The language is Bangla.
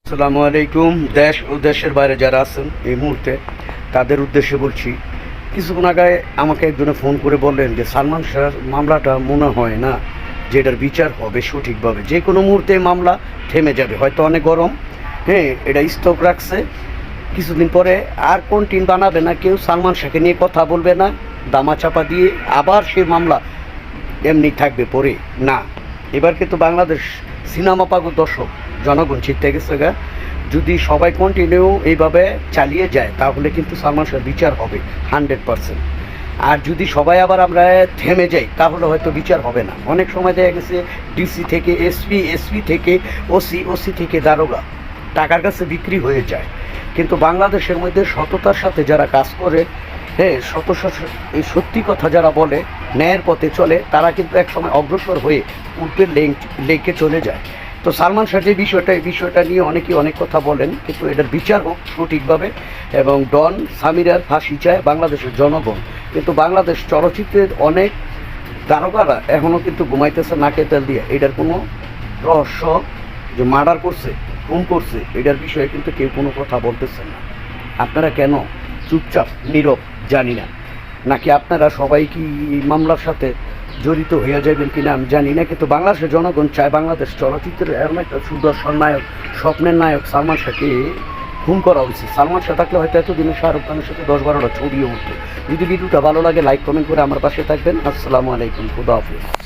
আসসালামু আলাইকুম। দেশ ও দেশের বাইরে যারা আছেন এই মুহূর্তে তাদের উদ্দেশ্যে বলছি, কিছুক্ষণ আগে আমাকে একজনে ফোন করে বললেন যে সালমান শাহর মামলাটা মনে হয় না যে এটার বিচার হবে সঠিকভাবে, যে কোনো মুহূর্তে মামলা থেমে যাবে, হয়তো অনেক গরম, হ্যাঁ এটা স্টক রাখছে, কিছুদিন পরে আর কন্টিন বানাবে না, কেউ সালমান শাহকে নিয়ে কথা বলবে না, দামা চাপা দিয়ে আবার সেই মামলা এমনি থাকবে পরে না। এবার কিন্তু বাংলাদেশ সিনেমা পাগল দর্শক জনগণ চিন্তা গেছে গা, যদি সবাই কন্টিনিউ এইভাবে চালিয়ে যায় তাহলে কিন্তু সালমান শাহর বিচার হবে 100%। আর যদি সবাই আবার আমরা থেমে যাই তাহলে হয়তো বিচার হবে না। অনেক সময় দেখা গেছে ডিসি থেকে এসপি, এসপি থেকে ওসি, ওসি থেকে দারোগা টাকার কাছে বিক্রি হয়ে যায়। কিন্তু বাংলাদেশের মধ্যে সততার সাথে যারা কাজ করে, হ্যাঁ এই সত্যি কথা যারা বলে, ন্যায়ের পথে চলে, তারা কিন্তু একসময় অগ্রসর হয়ে পূর্বের লেকে চলে যায়। তো সালমান শাহ যে বিষয়টা, এই বিষয়টা নিয়ে অনেকেই অনেক কথা বলেন, কিন্তু এটার বিচার হোক সঠিকভাবে এবং ডন সামিরার ফাঁসি চায় বাংলাদেশের জনগণ। কিন্তু বাংলাদেশ চলচ্চিত্রের অনেক দারোগারা এখনও কিন্তু ঘুমাইতেছে নাকে তেল দিয়ে। এটার কোনো রহস্য যে মার্ডার করছে, খুন করছে, এটার বিষয়ে কিন্তু কেউ কোনো কথা বলতেছেন না। আপনারা কেন চুপচাপ নীরব জানি না, নাকি আপনারা সবাই কি এই মামলার সাথে জড়িত হয়ে যাবেন কিনা আমি জানি না। কিন্তু বাংলাদেশের জনগণ চায় বাংলাদেশ চলচ্চিত্রের এমন একটা সুদর্শন নায়ক, স্বপ্নের নায়ক সালমান শাহকে খুন করা উচিত। সালমান শাহ থাকলে হয়তো এতদিনে শাহরুখ খানের সাথে 10-12টা ছবিও উঠতো। যদি ভিডিওটা ভালো লাগে লাইক কমেন্ট করে আমার পাশে থাকবেন। আসসালামু আলাইকুম, খুদা হাফেজ।